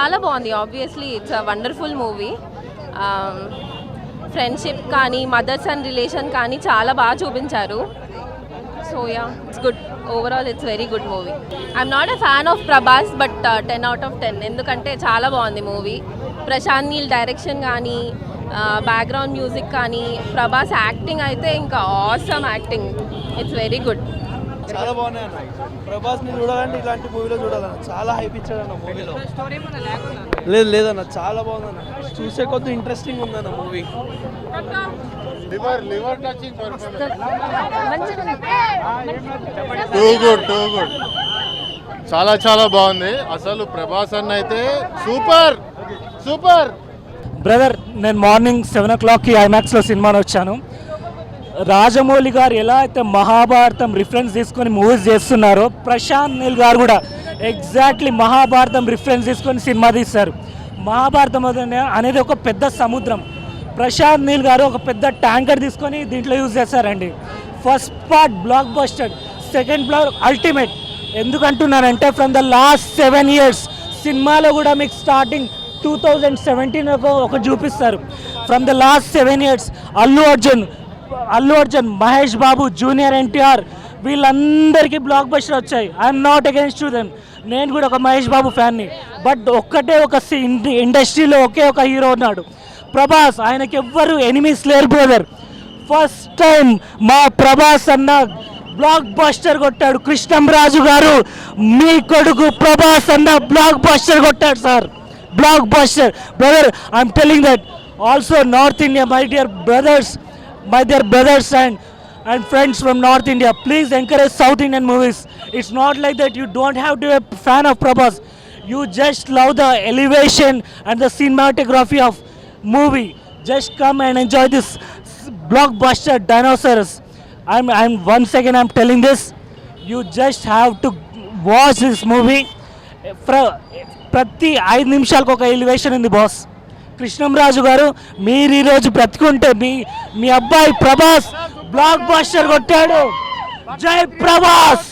చాలా బాగుంది. Obviously it's a wonderful movie. Friendship కానీ మదర్ సన్ రిలేషన్ కానీ చాలా బాగా చూపించారు. So yeah, it's good. Overall it's very good movie. I'm not a fan of Prabhas, but 10 out of 10 ఎందుకంటే చాలా బాగుంది మూవీ. ప్రశాంత్ నీల్ డైరెక్షన్ కానీ, బ్యాక్గ్రౌండ్ మ్యూజిక్ కానీ, ప్రభాస్ యాక్టింగ్ అయితే ఇంకా awesome acting. It's very good. చాలా బాగున్నాయి అన్న. ప్రభాస్ ని చూడాలంటే ఇలాంటి మూవీలో చూడాలన్న. చాలా హైప్ ఇచ్చాడు అన్న మూవీలో. లేదన్న, చాలా బాగుందన్న. చూసే కొద్ది ఇంట్రెస్టింగ్ ఉందన్న మూవీ. టూ గుడ్ చాలా చాలా బాగుంది. అసలు ప్రభాస్ అన్న అయితే సూపర్ సూపర్. బ్రదర్, నేను మార్నింగ్ 7 o'clockకి ఐమాక్స్లో సినిమాని వచ్చాను. రాజమౌళి గారు ఎలా అయితే మహాభారతం రిఫరెన్స్ తీసుకొని మూవీస్ చేస్తున్నారో, ప్రశాంత్ నీల్ గారు కూడా ఎగ్జాక్ట్లీ మహాభారతం రిఫరెన్స్ తీసుకొని సినిమా తీస్తారు. మహాభారతం అనేది ఒక పెద్ద సముద్రం. ప్రశాంత్ నీల్ గారు ఒక పెద్ద ట్యాంకర్ తీసుకొని దీంట్లో యూజ్ చేస్తారండి. First part blockbuster, second part ultimate. ఎందుకంటున్నానంటే ఫ్రమ్ ద లాస్ట్ 7 years సినిమాలో కూడా మీకు స్టార్టింగ్ 2017 ఒక చూపిస్తారు. From the last 7 years Allu Arjun, Mahesh Babu, junior NTR వీళ్ళందరికీ బ్లాక్ బస్టర్ వచ్చాయి. I'm not against to them. నేను కూడా ఒక మహేష్ బాబు ఫ్యాన్ని. బట్ ఒక్కటే ఒక ఇండస్ట్రీలో ఒకే ఒక హీరో ఉన్నాడు, ప్రభాస్. ఆయనకి ఎవ్వరు ఎనిమీస్ లేరు బ్రదర్. ఫస్ట్ టైం మా ప్రభాస్ అన్న బ్లాక్ బస్టర్ కొట్టాడు. కృష్ణంరాజు గారు మీ కొడుకు ప్రభాస్ అన్న బ్లాక్ బస్టర్ కొట్టాడు sir. Block buster brother. I'm telling that also north India, my dear brothers and friends from North India, please encourage South Indian movies. It's not like that you don't have to be a fan of Prabhas. You just love the elevation and the cinematography of movie. Just come and enjoy this blockbuster dinosaurs. I'm once again I'm telling this, you just have to watch this movie. ప్రతి 5 నిమిషాలకు ఒక elevation ఉంది boss. Krishnamraju గారు, మీరు ఈరోజు బ్రతికుంటే మీ అబ్బాయి Prabhas block buster కొట్టాడు. జై ప్రభాస్.